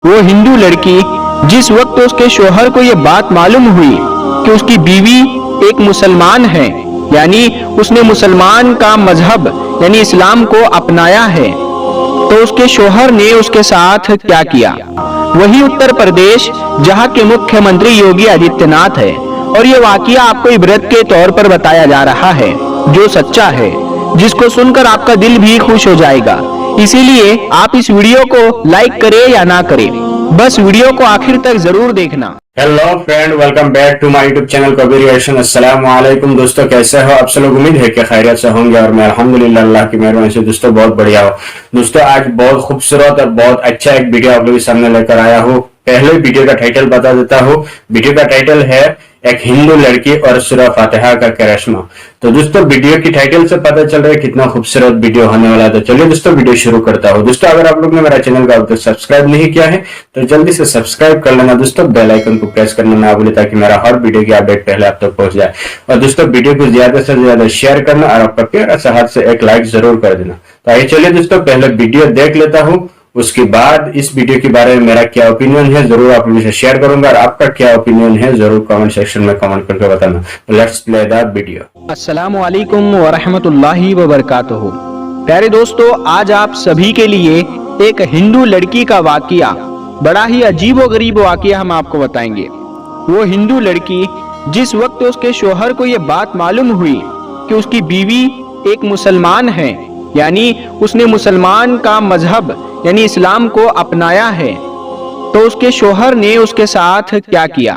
वो हिंदू लड़की जिस वक्त उसके शोहर को ये बात मालूम हुई कि उसकी बीवी एक मुसलमान है, यानी उसने मुसलमान का मजहब यानी इस्लाम को अपनाया है, तो उसके शोहर ने उसके साथ क्या किया। वही उत्तर प्रदेश जहां के मुख्यमंत्री योगी आदित्यनाथ है, और ये वाकया आपको इबरत के तौर पर बताया जा रहा है, जो सच्चा है, जिसको सुनकर आपका दिल भी खुश हो जाएगा। इसीलिए आप इस वीडियो को लाइक करें या ना करें, बस वीडियो को आखिर तक जरूर देखना। Hello friend, welcome back to my YouTube channel Kabir reaction. अस्सलाम वालेकुम दोस्तों, कैसे हो आप सब लोग? उम्मीद है कि खैरियत से होंगे और मैं अल्हम्दुलिल्लाह अल्लाह की मेहरबानी से दोस्तों बहुत बढ़िया हो। दोस्तों आज बहुत खूबसूरत और बहुत अच्छा एक वीडियो आप लोगों के सामने लेकर आया हूँ। पहले वीडियो का टाइटल बता देता हूँ। वीडियो का टाइटल है एक हिंदू लड़की और सूरह फातिहा का करिश्मा। तो दोस्तों वीडियो की टाइटल से पता चल रहा है कितना खूबसूरत वीडियो होने वाला है। तो चलिए दोस्तों वीडियो शुरू करता हूँ। दोस्तों अगर आप लोग ने मेरा चैनल का अब तक सब्सक्राइब नहीं किया है तो जल्दी से सब्सक्राइब कर लेना दोस्तों, बेल आइकन को प्रेस करना ना भूले ताकि मेरा हर वीडियो की अपडेट पहले आप तक पहुंच जाए। और दोस्तों वीडियो को ज्यादा से ज्यादा शेयर करना और आपका प्यारा सा हाथ से एक लाइक जरूर कर देना। तो आइए चलिए दोस्तों पहले वीडियो देख लेता हूँ, उसके बाद इस वीडियो के बारे में मेरा क्या ओपिनियन है जरूर आप लोगों से शेयर करूंगा, और आपका क्या ओपिनियन है जरूर कमेंट सेक्शन में कमेंट करके बताना। तो लेट्स प्ले द वीडियो। अस्सलामु अलैकुम व रहमतुल्लाहि व बरकातुहू। प्यारे दोस्तों, आज आप सभी के लिए एक हिंदू लड़की का वाकया, बड़ा ही अजीब व गरीब वाकया हम आपको बताएंगे। वो हिंदू लड़की जिस वक्त उसके शोहर को ये बात मालूम हुई कि उसकी बीवी एक मुसलमान है, यानी उसने मुसलमान का मजहब यानी इस्लाम को अपनाया है, तो उसके शोहर ने उसके साथ क्या किया।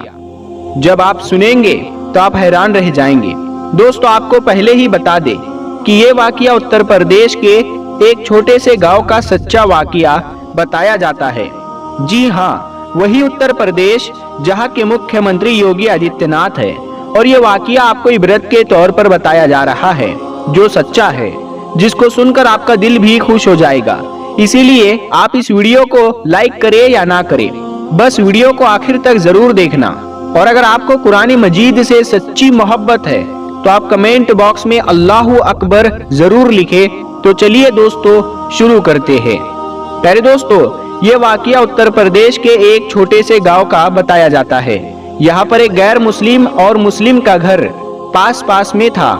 जब आप सुनेंगे तो आप हैरान रह जाएंगे। दोस्तों आपको पहले ही बता दे कि ये वाकया उत्तर प्रदेश के एक छोटे से गांव का सच्चा वाकया बताया जाता है। जी हाँ, वही उत्तर प्रदेश जहां के मुख्यमंत्री योगी आदित्यनाथ है, और ये वाकया आपको इबरत के तौर पर बताया जा रहा है, जो सच्चा है, जिसको सुनकर आपका दिल भी खुश हो जाएगा। इसीलिए आप इस वीडियो को लाइक करें या ना करें, बस वीडियो को आखिर तक जरूर देखना। और अगर आपको कुरान मजीद से सच्ची मोहब्बत है तो आप कमेंट बॉक्स में अल्लाहू अकबर जरूर लिखें। तो चलिए दोस्तों शुरू करते हैं। प्यारे दोस्तों, ये वाकया उत्तर प्रदेश के एक छोटे से गांव का बताया जाता है। यहाँ पर एक गैर मुस्लिम और मुस्लिम का घर पास पास में था।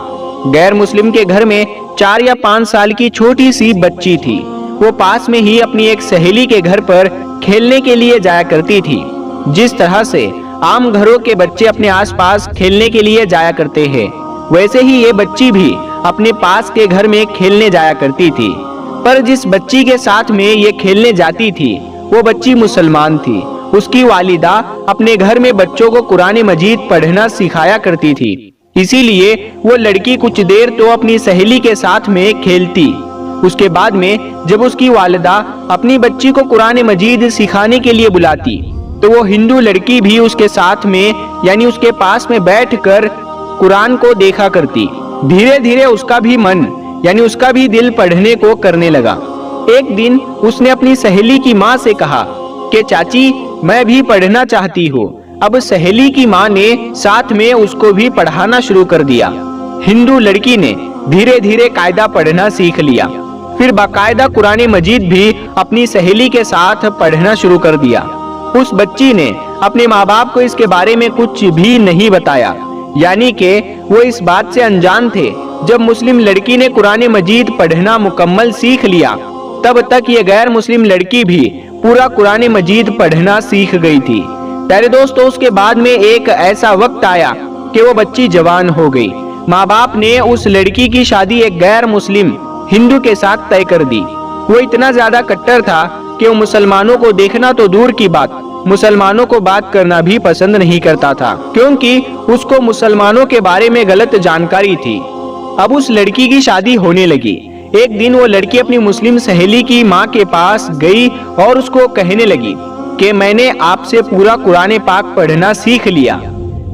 गैर मुस्लिम के घर में 4 या 5 साल की छोटी सी बच्ची थी। वो पास में ही अपनी एक सहेली के घर पर खेलने के लिए जाया करती थी। जिस तरह से आम घरों के बच्चे अपने आसपास खेलने के लिए जाया करते हैं, वैसे ही ये बच्ची भी अपने पास के घर में खेलने जाया करती थी। पर जिस बच्ची के साथ में ये खेलने जाती थी वो बच्ची मुसलमान थी। उसकी वालिदा अपने घर में बच्चों को कुरान मजीद पढ़ना सिखाया करती थी, इसीलिए वो लड़की कुछ देर तो अपनी सहेली के साथ में खेलती। उसके बाद में जब उसकी वालिदा अपनी बच्ची को कुरान मजीद सिखाने के लिए बुलाती तो वो हिंदू लड़की भी उसके साथ में यानी उसके पास में बैठकर कुरान को देखा करती। धीरे धीरे उसका भी मन यानी उसका भी दिल पढ़ने को करने लगा। एक दिन उसने अपनी सहेली की माँ से कहा कि चाची मैं भी पढ़ना चाहती हूँ। अब सहेली की माँ ने साथ में उसको भी पढ़ाना शुरू कर दिया। हिंदू लड़की ने धीरे धीरे कायदा पढ़ना सीख लिया, फिर बाकायदा कुरान मजीद भी अपनी सहेली के साथ पढ़ना शुरू कर दिया। उस बच्ची ने अपने माँ बाप को इसके बारे में कुछ भी नहीं बताया, यानी कि वो इस बात से अनजान थे। जब मुस्लिम लड़की ने कुरान मजीद पढ़ना मुकम्मल सीख लिया, तब तक ये गैर मुस्लिम लड़की भी पूरा कुरान मजीद पढ़ना सीख गई थी। प्यारे दोस्तों, उसके बाद में एक ऐसा वक्त आया कि वो बच्ची जवान हो गई। माँ बाप ने उस लड़की की शादी एक गैर मुस्लिम हिंदू के साथ तय कर दी। वो इतना ज्यादा कट्टर था कि वो मुसलमानों को देखना तो दूर की बात, मुसलमानों को बात करना भी पसंद नहीं करता था, क्योंकि उसको मुसलमानों के बारे में गलत जानकारी थी। अब उस लड़की की शादी होने लगी। एक दिन वो लड़की अपनी मुस्लिम सहेली की माँ के पास गई और उसको कहने लगी कि मैंने आपसे पूरा कुरान पाक पढ़ना सीख लिया,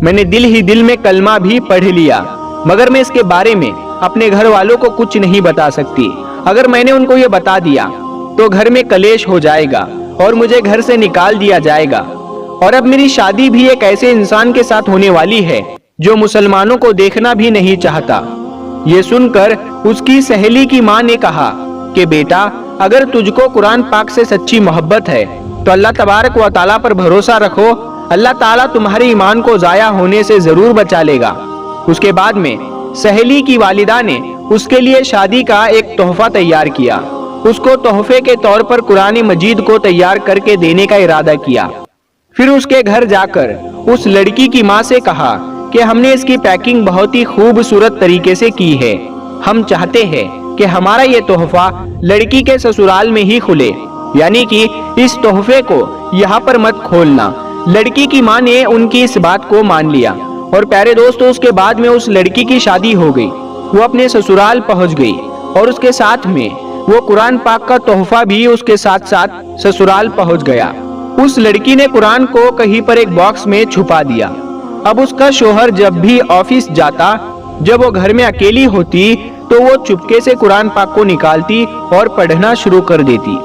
मैंने दिल ही दिल में कलमा भी पढ़ लिया, मगर मैं इसके बारे में अपने घर वालों को कुछ नहीं बता सकती। अगर मैंने उनको ये बता दिया तो घर में कलेश हो जाएगा और मुझे घर से निकाल दिया जाएगा। और अब मेरी शादी भी एक ऐसे इंसान के साथ होने वाली है जो मुसलमानों को देखना भी नहीं चाहता। ये सुनकर उसकी सहेली की माँ ने कहा कि बेटा, अगर तुझको कुरान पाक से सच्ची मोहब्बत है तो अल्लाह तबारक व तआला पर भरोसा रखो, अल्लाह ताला तुम्हारे ईमान को जाया होने से जरूर बचा लेगा। उसके बाद में सहेली की वालिदा ने उसके लिए शादी का एक तोहफा तैयार किया। उसको तोहफे के तौर पर कुरान मजीद को तैयार करके देने का इरादा किया। फिर उसके घर जाकर उस लड़की की माँ से कहा कि हमने इसकी पैकिंग बहुत ही खूबसूरत तरीके से की है, हम चाहते हैं कि हमारा ये तोहफा लड़की के ससुराल में ही खुले, यानी कि इस तोहफे को यहाँ पर मत खोलना। लड़की की माँ ने उनकी इस बात को मान लिया और प्यारे दोस्तों उसके बाद में उस लड़की की शादी हो गई। वो अपने ससुराल पहुंच गई और उसके साथ में वो कुरान पाक का तोहफा भी उसके साथ साथ ससुराल पहुंच गया। उस लड़की ने कुरान को कहीं पर एक बॉक्स में छुपा दिया। अब उसका शोहर जब भी ऑफिस जाता, जब वो घर में अकेली होती तो वो चुपके से कुरान पाक को निकालती और पढ़ना शुरू कर देती।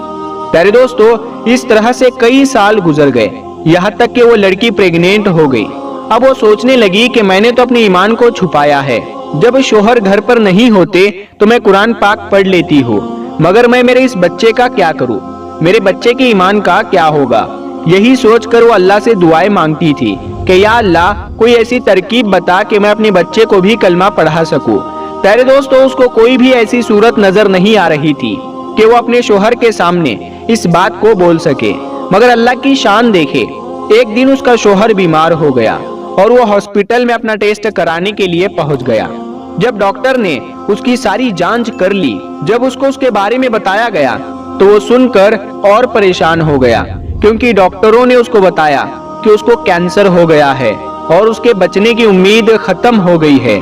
प्यारे दोस्तों इस तरह से कई साल गुजर गए, यहाँ तक कि वो लड़की प्रेग्नेंट हो गई। अब वो सोचने लगी कि मैंने तो अपने ईमान को छुपाया है, जब शोहर घर पर नहीं होते तो मैं कुरान पाक पढ़ लेती हूँ, मगर मैं मेरे इस बच्चे का क्या करूँ, मेरे बच्चे के ईमान का क्या होगा। यही सोचकर वो अल्लाह से दुआएं मांगती थी कि या अल्लाह कोई ऐसी तरकीब बता कि मैं अपने बच्चे को भी कलमा पढ़ा सकूं। प्यारे दोस्तों उसको कोई भी ऐसी सूरत नजर नहीं आ रही थी कि वो अपने शोहर के सामने इस बात को बोल सके, मगर अल्लाह की शान देखे, एक दिन उसका शोहर बीमार हो गया और वो हॉस्पिटल में अपना टेस्ट कराने के लिए पहुंच गया। जब डॉक्टर ने उसकी सारी जांच कर ली, जब उसको उसके बारे में बताया गया तो वो सुनकर और परेशान हो गया, क्योंकि डॉक्टरों ने उसको बताया कि उसको कैंसर हो गया है और उसके बचने की उम्मीद खत्म हो गई है।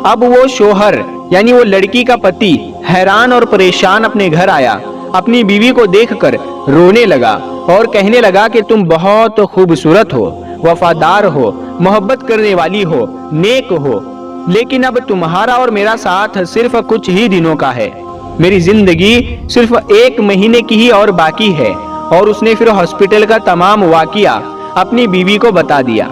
अब वो शोहर यानी वो लड़की का पति हैरान और परेशान अपने घर आया, अपनी बीवी को देखकर रोने लगा और कहने लगा कि तुम बहुत खूबसूरत हो, वफादार हो, मोहब्बत करने वाली हो, नेक हो, लेकिन अब तुम्हारा और मेरा साथ सिर्फ कुछ ही दिनों का है, मेरी जिंदगी सिर्फ 1 महीने की ही और बाकी है। और उसने फिर हॉस्पिटल का तमाम वाकिया अपनी बीवी को बता दिया।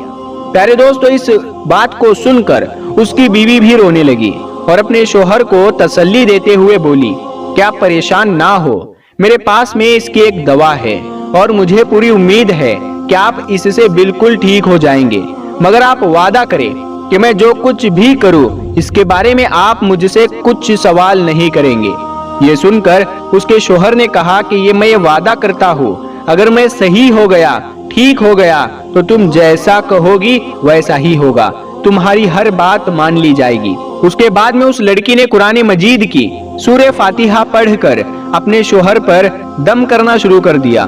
प्यारे दोस्तों इस बात को सुनकर उसकी बीवी भी रोने लगी और अपने शोहर को तसल्ली देते हुए बोली कि आप परेशान ना हो, मेरे पास में इसकी एक दवा है और मुझे पूरी उम्मीद है कि आप इससे बिल्कुल ठीक हो जाएंगे, मगर आप वादा करें कि मैं जो कुछ भी करूं इसके बारे में आप मुझसे कुछ सवाल नहीं करेंगे। ये सुनकर उसके शोहर ने कहा कि ये वादा करता हूँ, अगर मैं सही हो गया, ठीक हो गया तो तुम जैसा कहोगी वैसा ही होगा, तुम्हारी हर बात मान ली जाएगी। उसके बाद में उस लड़की ने कुरान मजीद की सूरह फातिहा पढ़कर अपने शोहर पर दम करना शुरू कर दिया,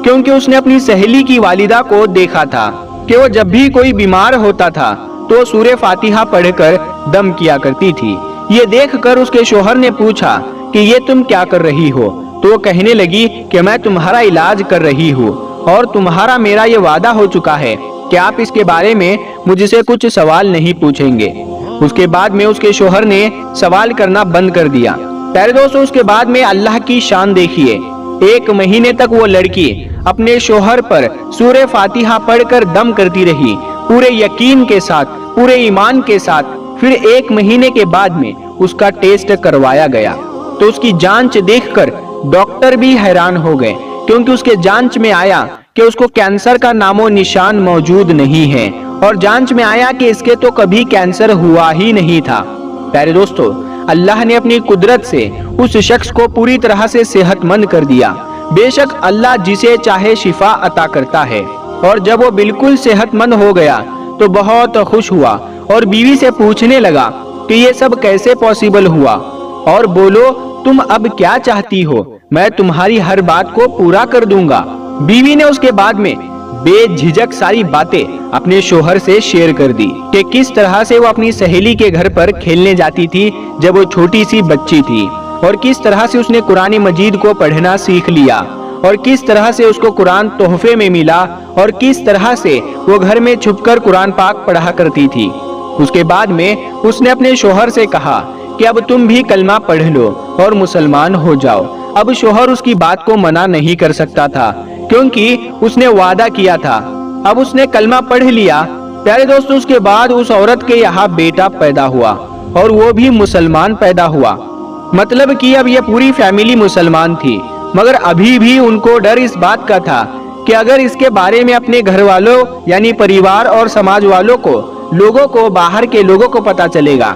क्योंकि उसने अपनी सहेली की वालिदा को देखा था कि वो जब भी कोई बीमार होता था तो सूरह फातिहा पढ़कर दम किया करती थी। ये देखकर उसके शोहर ने पूछा कि ये तुम क्या कर रही हो, तो वो कहने लगी कि मैं तुम्हारा इलाज कर रही हूँ और तुम्हारा मेरा ये वादा हो चुका है कि आप इसके बारे में मुझसे कुछ सवाल नहीं पूछेंगे। उसके बाद में उसके शोहर ने सवाल करना बंद कर दिया। प्यारे दोस्तों उसके बाद में अल्लाह की शान देखिए, 1 महीने तक वो लड़की अपने शोहर पर सूरह फातिहा पढ़कर दम करती रही, पूरे यकीन के साथ, पूरे ईमान के साथ। फिर 1 महीने के बाद में उसका टेस्ट करवाया गया तो उसकी जांच देखकर डॉक्टर भी हैरान हो गए, क्योंकि उसके जांच में आया कि उसको कैंसर का नामो निशान मौजूद नहीं है और जांच में आया कि इसके तो कभी कैंसर हुआ ही नहीं था। प्यारे दोस्तों अल्लाह ने अपनी कुदरत से उस शख्स को पूरी तरह से सेहतमंद कर दिया। बेशक अल्लाह जिसे चाहे शिफा अता करता है। और जब वो बिल्कुल सेहतमंद हो गया तो बहुत खुश हुआ और बीवी से पूछने लगा कि ये सब कैसे पॉसिबल हुआ, और बोलो तुम अब क्या चाहती हो, मैं तुम्हारी हर बात को पूरा कर दूंगा। बीवी ने उसके बाद में बेझिझक सारी बातें अपने शोहर से शेयर कर दी कि किस तरह से वो अपनी सहेली के घर पर खेलने जाती थी जब वो छोटी सी बच्ची थी, और किस तरह से उसने कुरान मजीद को पढ़ना सीख लिया, और किस तरह से उसको कुरान तोहफे में मिला, और किस तरह से वो घर में छुपकर कुरान पाक पढ़ा करती थी। उसके बाद में उसने अपने शोहर से कहा कि अब तुम भी कलमा पढ़ लो और मुसलमान हो जाओ। अब शोहर उसकी बात को मना नहीं कर सकता था, क्योंकि उसने वादा किया था। अब उसने कलमा पढ़ लिया। प्यारे दोस्तों उसके बाद उस औरत के यहाँ बेटा पैदा हुआ और वो भी मुसलमान पैदा हुआ। मतलब कि अब ये पूरी फैमिली मुसलमान थी, मगर अभी भी उनको डर इस बात का था कि अगर इसके बारे में अपने घर वालों यानी परिवार और समाज वालों को, लोगों को, बाहर के लोगों को पता चलेगा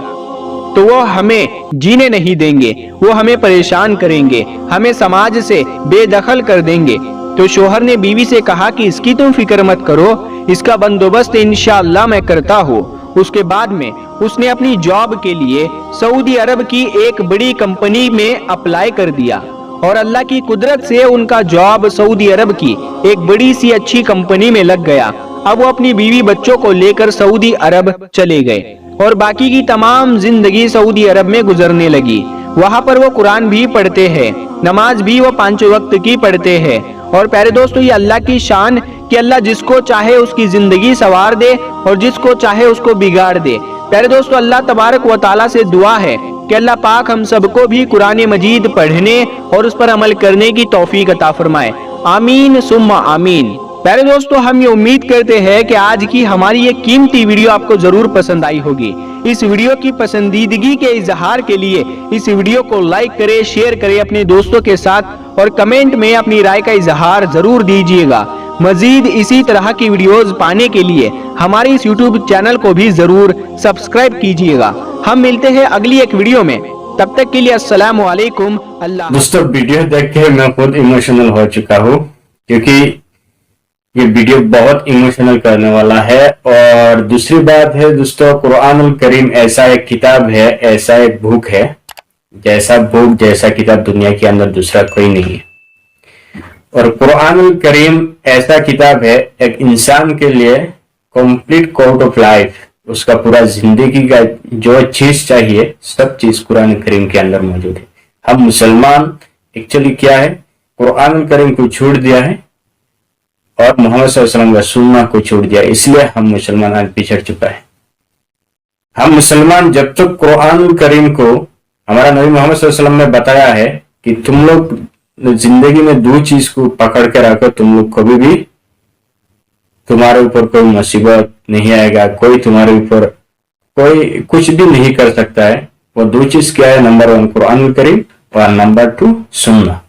तो वो हमें जीने नहीं देंगे, वो हमें परेशान करेंगे, हमें समाज से बेदखल कर देंगे। तो शोहर ने बीवी से कहा कि इसकी तुम फिक्र मत करो, इसका बंदोबस्त इंशाअल्लाह मैं करता हूँ। उसके बाद में उसने अपनी जॉब के लिए सऊदी अरब की एक बड़ी कंपनी में अप्लाई कर दिया और अल्लाह की कुदरत से उनका जॉब सऊदी अरब की एक बड़ी सी अच्छी कंपनी में लग गया। अब वो अपनी बीवी बच्चों को लेकर सऊदी अरब चले गए और बाकी की तमाम जिंदगी सऊदी अरब में गुजरने लगी। वहाँ पर वो कुरान भी पढ़ते हैं, नमाज भी वो 5 वक्त की पढ़ते हैं। और प्यारे दोस्तों, ये अल्लाह की शान कि अल्लाह जिसको चाहे उसकी जिंदगी संवार दे और जिसको चाहे उसको बिगाड़ दे। प्यारे दोस्तों, अल्लाह तबारक व तआला से दुआ है कि अल्लाह पाक हम सबको भी कुरान मजीद पढ़ने और उस पर अमल करने की तौफीक अता फरमाए। आमीन सुम्मा आमीन। प्यारे दोस्तों, हम ये उम्मीद करते हैं कि आज की हमारी ये कीमती वीडियो आपको जरूर पसंद आई होगी। इस वीडियो की पसंदीदगी के इजहार के लिए इस वीडियो को लाइक करें, शेयर करें अपने दोस्तों के साथ और कमेंट में अपनी राय का इजहार जरूर दीजिएगा। मजीद इसी तरह की वीडियोस पाने के लिए हमारे इस यूट्यूब चैनल को भी जरूर सब्सक्राइब कीजिएगा। हम मिलते हैं अगली एक वीडियो में, तब तक के लिए अस्सलाम वालेकुम। अल्लाह। दोस्तों, वीडियो देख के मैं खुद इमोशनल हो चुका हूँ, क्योंकि ये वीडियो बहुत इमोशनल करने वाला है। और दूसरी बात है दोस्तों, कुरानुल करीम ऐसा एक किताब है, ऐसा एक बुक है, जैसा बुक जैसा किताब दुनिया के अंदर दूसरा कोई नहीं है। और कुरानुल करीम ऐसा किताब है एक इंसान के लिए कंप्लीट कोड ऑफ लाइफ, उसका पूरा जिंदगी का जो चीज चाहिए सब चीज कुरान करीम के अंदर मौजूद है। हम मुसलमान एक्चुअली क्या है, कुरानुल करीम को छोड़ दिया है और मोहम्मद सल्लल्लाहु अलैहि वसल्लम का सुन्ना को छोड़ दिया, इसलिए हम मुसलमान आज पिछड़ चुका है। हम मुसलमान जब तक कुरान करीम को, हमारा नबी मोहम्मद सल्लल्लाहु अलैहि वसल्लम ने बताया है कि तुम लोग जिंदगी में 2 चीज को पकड़ के रखो, तुम लोग कभी भी तुम्हारे ऊपर कोई मुसीबत नहीं आएगा, कोई तुम्हारे ऊपर कोई कुछ भी नहीं कर सकता है। वो 2 चीज क्या है, नंबर 1 कुरान करीम और नंबर 2 सुन्ना।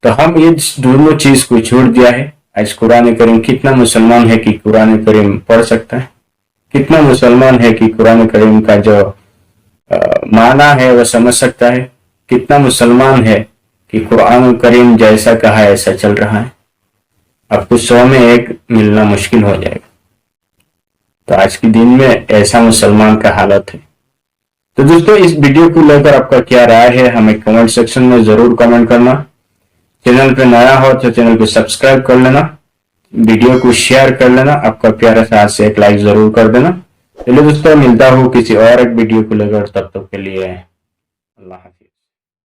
तो हम ये दोनों चीज को छोड़ दिया है। आज कुरान करीम, कितना मुसलमान है कि कुरान करीम पढ़ सकता है, कितना मुसलमान है कि कुरान करीम का जो माना है वो समझ सकता है, कितना मुसलमान है कि कुरान करीम जैसा कहा है ऐसा चल रहा है। आपको 100 में 1 मिलना मुश्किल हो जाएगा। तो आज के दिन में ऐसा मुसलमान का हालत है। तो दोस्तों, इस वीडियो को लेकर आपका क्या राय है हमें कमेंट सेक्शन में जरूर कमेंट करना। चैनल पे नया हो तो चैनल को सब्सक्राइब कर लेना, वीडियो को शेयर कर लेना, आपका प्यारा सा हाथ से एक लाइक जरूर कर देना। चलिए दोस्तों, मिलता हूँ किसी और एक वीडियो को लेकर, तब तक के लिए अल्लाह हाफिज।